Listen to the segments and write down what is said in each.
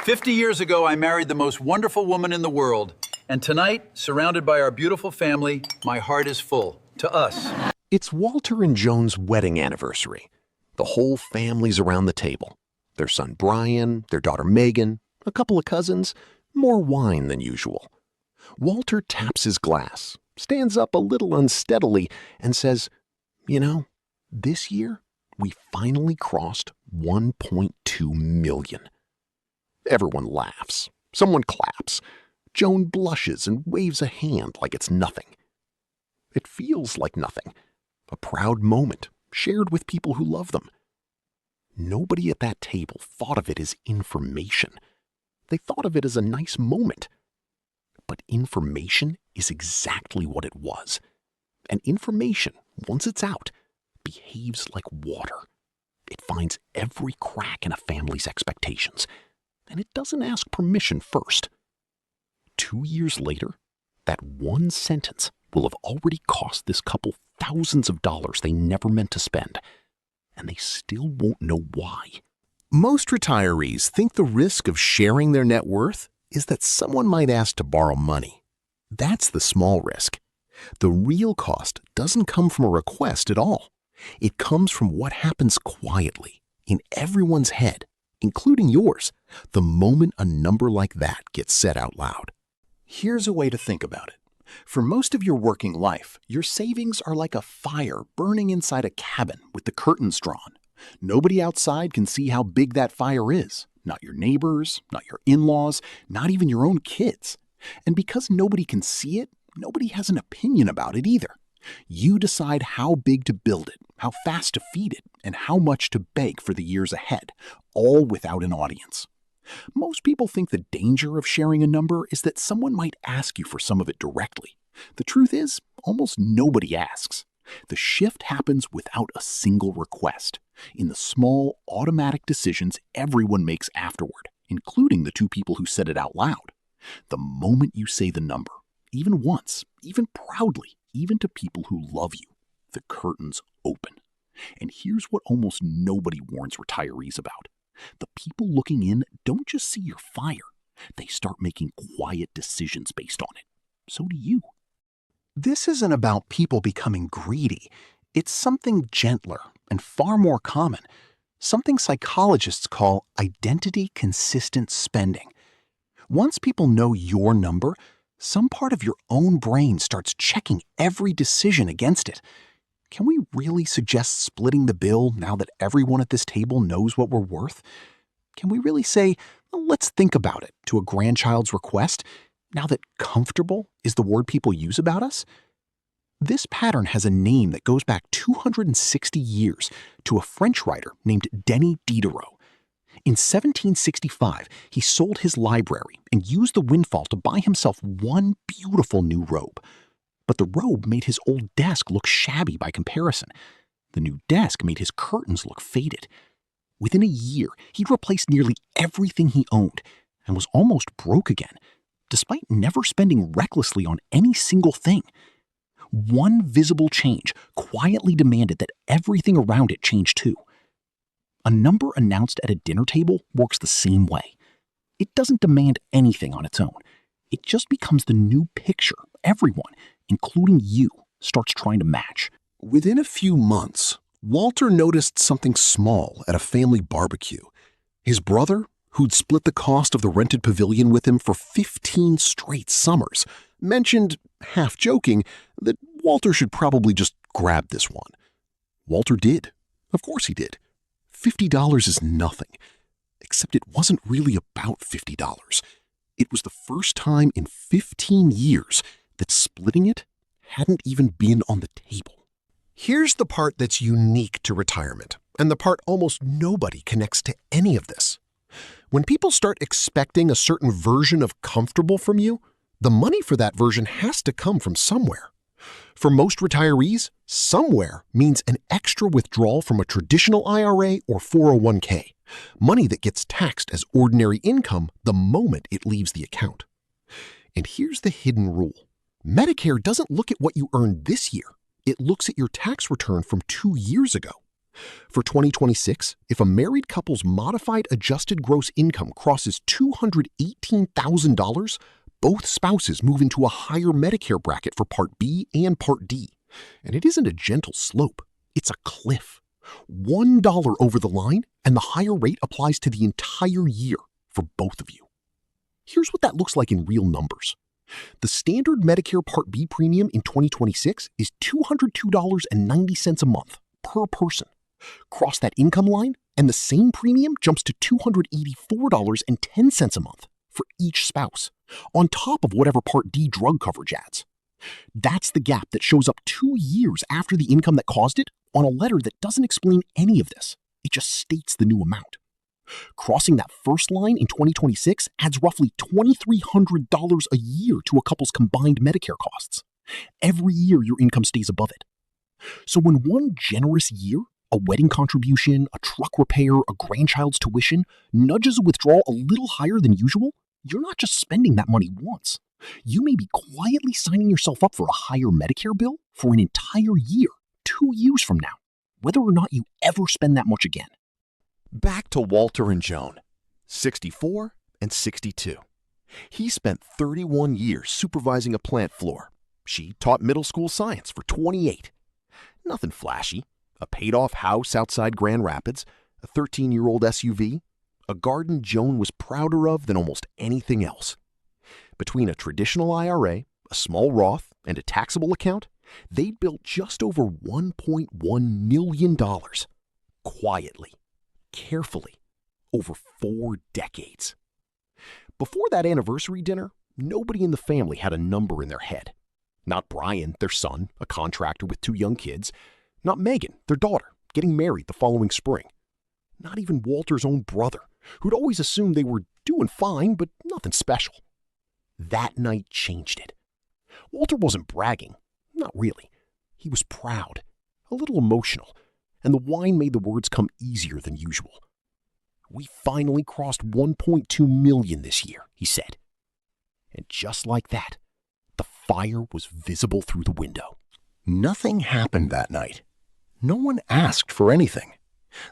50 years ago, I married the most wonderful woman in the world. And tonight, surrounded by our beautiful family, my heart is full. To us. It's Walter and Joan's wedding anniversary. The whole family's around the table. Their son Brian, their daughter Megan, a couple of cousins, more wine than usual. Walter taps his glass, stands up a little unsteadily, and says, "You know, this year we finally crossed 1.2 million. Everyone laughs. Someone claps. Joan blushes and waves a hand like it's nothing. It feels like nothing. A proud moment shared with people who love them. Nobody at that table thought of it as information. They thought of it as a nice moment. But information is exactly what it was. And information, once it's out, behaves like water. It finds every crack in a family's expectations. And it doesn't ask permission first. 2 years later, that one sentence will have already cost this couple thousands of dollars they never meant to spend. And they still won't know why. Most retirees think the risk of sharing their net worth is that someone might ask to borrow money. That's the small risk. The real cost doesn't come from a request at all. It comes from what happens quietly in everyone's head, including yours, the moment a number like that gets said out loud. Here's a way to think about it. For most of your working life, your savings are like a fire burning inside a cabin with the curtains drawn. Nobody outside can see how big that fire is. Not your neighbors, not your in-laws, not even your own kids. And because nobody can see it, nobody has an opinion about it either. You decide how big to build it, how fast to feed it, and how much to beg for the years ahead, all without an audience. Most people think the danger of sharing a number is that someone might ask you for some of it directly. The truth is, almost nobody asks. The shift happens without a single request, in the small, automatic decisions everyone makes afterward, including the two people who said it out loud. The moment you say the number, even once, even proudly, even to people who love you, the curtains open. And here's what almost nobody warns retirees about. The people looking in don't just see your fire. They start making quiet decisions based on it. So do you. This isn't about people becoming greedy. It's something gentler and far more common. Something psychologists call identity-consistent spending. Once people know your number, some part of your own brain starts checking every decision against it. Can we really suggest splitting the bill now that everyone at this table knows what we're worth? Can we really say, well, let's think about it, to a grandchild's request, now that comfortable is the word people use about us? This pattern has a name that goes back 260 years to a French writer named Denis Diderot. In 1765, he sold his library and used the windfall to buy himself one beautiful new robe. But the robe made his old desk look shabby by comparison. The new desk made his curtains look faded. Within a year, he'd replaced nearly everything he owned and was almost broke again, despite never spending recklessly on any single thing. One visible change quietly demanded that everything around it change too. A number announced at a dinner table works the same way. It doesn't demand anything on its own. It just becomes the new picture everyone, including you, starts trying to match. Within a few months, Walter noticed something small at a family barbecue. His brother, who'd split the cost of the rented pavilion with him for 15 straight summers, mentioned, half joking, that Walter should probably just grab this one. Walter did. Of course he did. $50 is nothing. Except it wasn't really about $50. It was the first time in 15 years that splitting it hadn't even been on the table. Here's the part that's unique to retirement, and the part almost nobody connects to any of this. When people start expecting a certain version of comfortable from you, the money for that version has to come from somewhere. For most retirees, somewhere means an extra withdrawal from a traditional IRA or 401k, money that gets taxed as ordinary income the moment it leaves the account. And here's the hidden rule. Medicare doesn't look at what you earned this year. It looks at your tax return from 2 years ago. For 2026, if a married couple's modified adjusted gross income crosses $218,000, both spouses move into a higher Medicare bracket for Part B and Part D. And it isn't a gentle slope, it's a cliff. $1 over the line, and the higher rate applies to the entire year for both of you. Here's what that looks like in real numbers. The standard Medicare Part B premium in 2026 is $202.90 a month per person. Cross that income line, and the same premium jumps to $284.10 a month for each spouse, on top of whatever Part D drug coverage adds. That's the gap that shows up 2 years after the income that caused it on a letter that doesn't explain any of this. It just states the new amount. Crossing that first line in 2026 adds roughly $2,300 a year to a couple's combined Medicare costs. Every year your income stays above it. So when one generous year, a wedding contribution, a truck repair, a grandchild's tuition, nudges a withdrawal a little higher than usual, you're not just spending that money once. You may be quietly signing yourself up for a higher Medicare bill for an entire year, 2 years from now, whether or not you ever spend that much again. Back to Walter and Joan, 64 and 62. He spent 31 years supervising a plant floor. She taught middle school science for 28. Nothing flashy. A paid-off house outside Grand Rapids, a 13-year-old SUV, a garden Joan was prouder of than almost anything else. Between a traditional IRA, a small Roth, and a taxable account, they'd built just over $1.1 million. Quietly, carefully, over 4 decades. Before that anniversary dinner, nobody in the family had a number in their head. Not Brian, their son, a contractor with 2 young kids. Not Megan, their daughter, getting married the following spring. Not even Walter's own brother, who'd always assumed they were doing fine, but nothing special. That night changed it. Walter wasn't bragging, not really. He was proud, a little emotional, and the wine made the words come easier than usual. "We finally crossed 1.2 million this year," he said. And just like that, the fire was visible through the window. Nothing happened that night. No one asked for anything.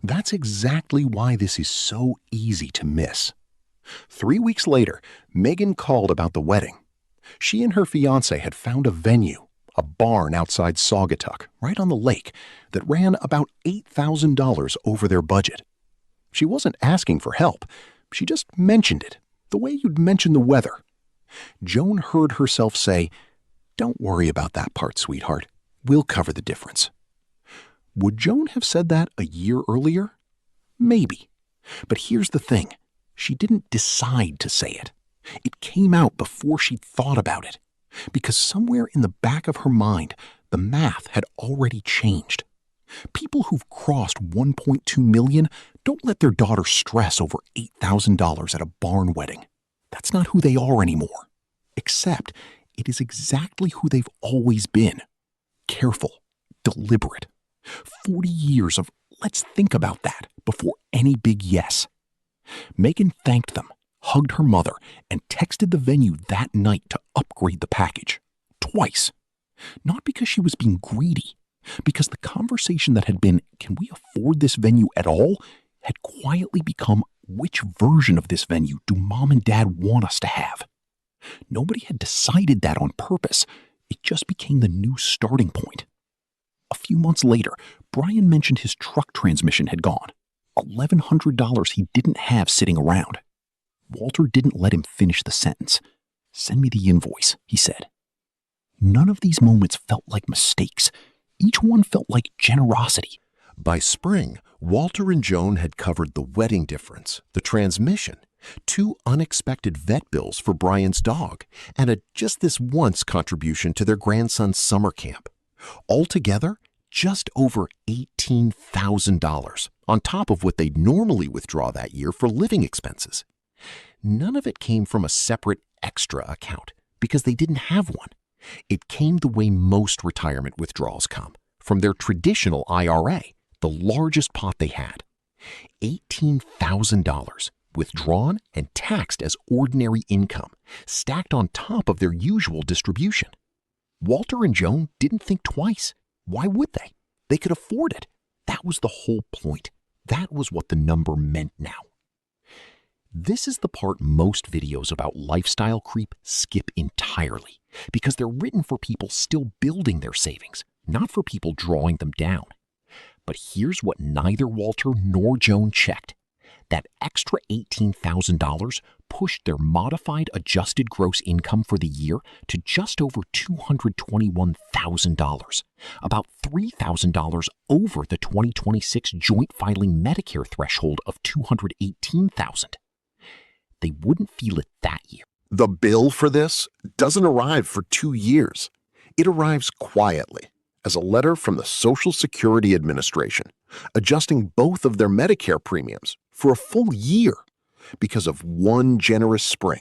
That's exactly why this is so easy to miss. 3 weeks later, Megan called about the wedding. She and her fiancé had found a venue, a barn outside Saugatuck, right on the lake, that ran about $8,000 over their budget. She wasn't asking for help. She just mentioned it, the way you'd mention the weather. Joan heard herself say, "Don't worry about that part, sweetheart. We'll cover the difference." Would Joan have said that a year earlier? Maybe. But here's the thing. She didn't decide to say it. It came out before she'd thought about it. Because somewhere in the back of her mind, the math had already changed. People who've crossed 1.2 million don't let their daughter stress over $8,000 at a barn wedding. That's not who they are anymore. Except it is exactly who they've always been. Careful, deliberate. 40 years of let's think about that before any big yes. Megan thanked them, hugged her mother, and texted the venue that night to upgrade the package. Twice. Not because she was being greedy, because the conversation that had been, "Can we afford this venue at all?" had quietly become, "Which version of this venue do Mom and Dad want us to have?" Nobody had decided that on purpose. It just became the new starting point. A few months later, Brian mentioned his truck transmission had gone. $1,100 he didn't have sitting around. Walter didn't let him finish the sentence. "Send me the invoice," he said. None of these moments felt like mistakes. Each one felt like generosity. By spring, Walter and Joan had covered the wedding difference, the transmission, 2 unexpected vet bills for Brian's dog, and a just this once contribution to their grandson's summer camp. Altogether, just over $18,000, on top of what they'd normally withdraw that year for living expenses. None of it came from a separate extra account, because they didn't have one. It came the way most retirement withdrawals come, from their traditional IRA, the largest pot they had. $18,000 withdrawn and taxed as ordinary income, stacked on top of their usual distribution. Walter and Joan didn't think twice. Why would they? They could afford it. That was the whole point. That was what the number meant now. This is the part most videos about lifestyle creep skip entirely, because they're written for people still building their savings, not for people drawing them down. But here's what neither Walter nor Joan checked. That extra $18,000 pushed their modified adjusted gross income for the year to just over $221,000, about $3,000 over the 2026 joint filing Medicare threshold of $218,000. They wouldn't feel it that year. The bill for this doesn't arrive for 2 years. It arrives quietly as a letter from the Social Security Administration, adjusting both of their Medicare premiums for a full year because of one generous spring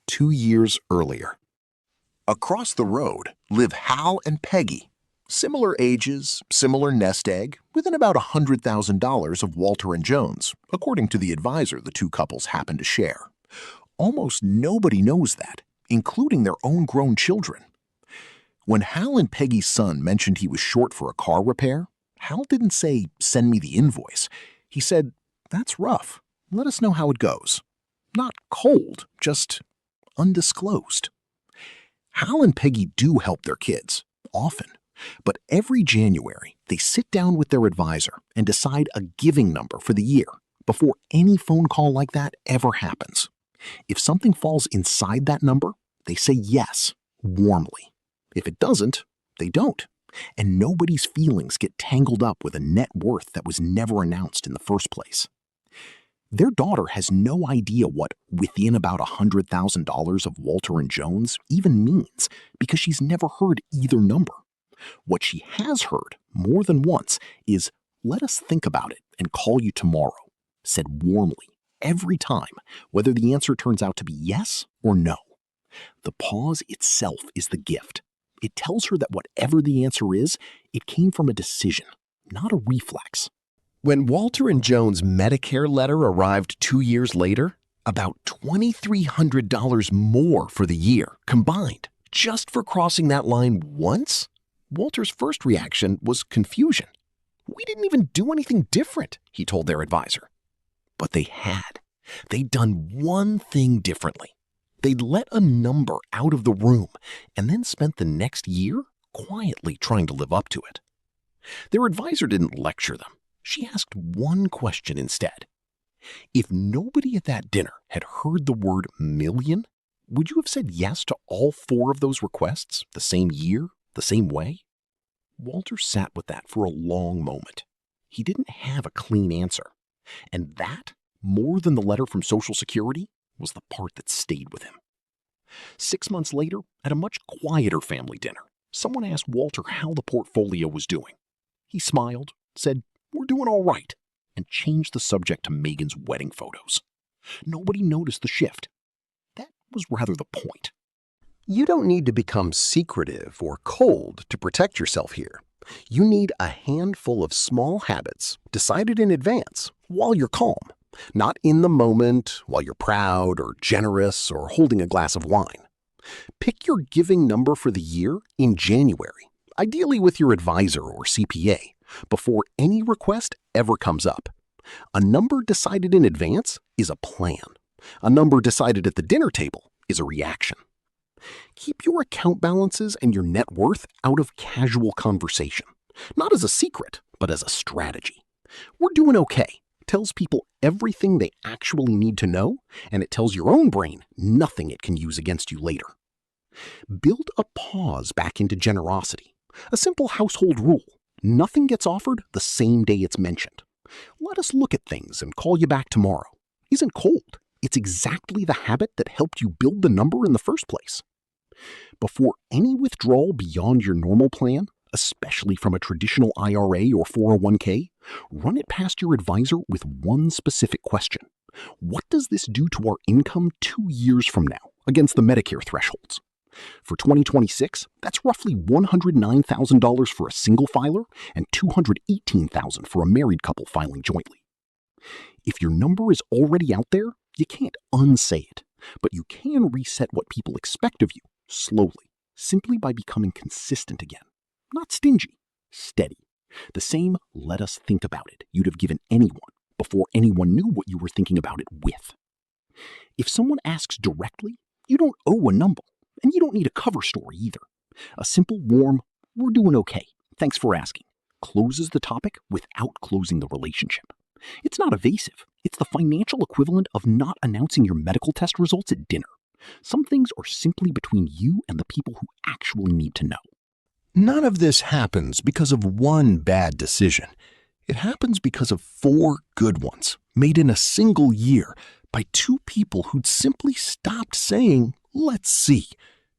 2 years earlier. Across the road live Hal and Peggy, similar ages, similar nest egg, within about $100,000 of Walter and Joan's, according to the advisor the two couples happen to share. Almost nobody knows that, including their own grown children. When Hal and Peggy's son mentioned he was short for a car repair, Hal didn't say, "Send me the invoice." He said, "That's rough. Let us know how it goes." Not cold, just undisclosed. Hal and Peggy do help their kids, often. But every January, they sit down with their advisor and decide a giving number for the year before any phone call like that ever happens. If something falls inside that number, they say yes, warmly. If it doesn't, they don't. And nobody's feelings get tangled up with a net worth that was never announced in the first place. Their daughter has no idea what within about $100,000 of Walter and Joan's even means because she's never heard either number. What she has heard more than once is, "Let us think about it and call you tomorrow," said warmly every time, whether the answer turns out to be yes or no. The pause itself is the gift. It tells her that whatever the answer is, it came from a decision, not a reflex. When Walter and Joan's Medicare letter arrived 2 years later, about $2,300 more for the year combined, just for crossing that line once, Walter's first reaction was confusion. "We didn't even do anything different," he told their advisor. But they had. They'd done one thing differently. They'd let a number out of the room and then spent the next year quietly trying to live up to it. Their advisor didn't lecture them. She asked one question instead. If nobody at that dinner had heard the word million, would you have said yes to all 4 of those requests the same year, the same way? Walter sat with that for a long moment. He didn't have a clean answer. And that, more than the letter from Social Security, was the part that stayed with him. 6 months later, at a much quieter family dinner, someone asked Walter how the portfolio was doing. He smiled, said, "We're doing all right," and changed the subject to Megan's wedding photos. Nobody noticed the shift. That was rather the point. You don't need to become secretive or cold to protect yourself here. You need a handful of small habits decided in advance while you're calm, not in the moment while you're proud or generous or holding a glass of wine. Pick your giving number for the year in January, ideally with your advisor or CPA, before any request ever comes up. A number decided in advance is a plan. A number decided at the dinner table is a reaction. Keep your account balances and your net worth out of casual conversation, not as a secret, but as a strategy. "We're doing okay" tells people everything they actually need to know, and it tells your own brain nothing it can use against you later. Build a pause back into generosity, a simple household rule. Nothing gets offered the same day it's mentioned. "Let us look at things and call you back tomorrow" isn't cold. It's exactly the habit that helped you build the number in the first place. Before any withdrawal beyond your normal plan, especially from a traditional IRA or 401k, run it past your advisor with one specific question. What does this do to our income 2 years from now against the Medicare thresholds? For 2026, that's roughly $109,000 for a single filer and $218,000 for a married couple filing jointly. If your number is already out there, you can't unsay it, but you can reset what people expect of you slowly, simply by becoming consistent again. Not stingy, steady. The same "let us think about it" you'd have given anyone before anyone knew what you were thinking about it with. If someone asks directly, you don't owe a number, and you don't need a cover story either. A simple, warm, "we're doing okay, thanks for asking," closes the topic without closing the relationship. It's not evasive. It's the financial equivalent of not announcing your medical test results at dinner. Some things are simply between you and the people who actually need to know. None of this happens because of one bad decision. It happens because of 4 good ones made in a single year by 2 people who'd simply stopped saying, "let's see,"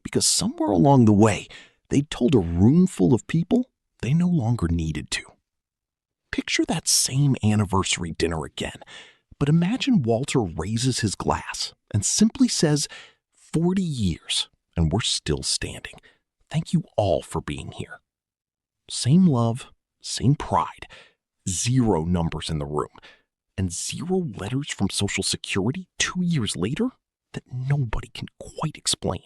because somewhere along the way, they'd told a room full of people they no longer needed to. Picture that same anniversary dinner again, but imagine Walter raises his glass and simply says, 40 years, and we're still standing. Thank you all for being here. Same love, same pride, 0 numbers in the room, and 0 letters from Social Security 2 years later that nobody can quite explain.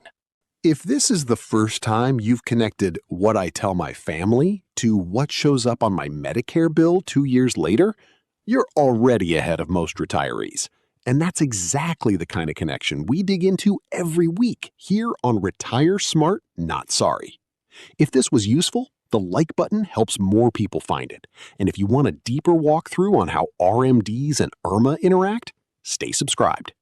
If this is the first time you've connected what I tell my family to what shows up on my Medicare bill 2 years later, you're already ahead of most retirees. And that's exactly the kind of connection we dig into every week here on Retire Smart, Not Sorry. If this was useful, the like button helps more people find it. And if you want a deeper walkthrough on how RMDs and IRMAA interact, stay subscribed.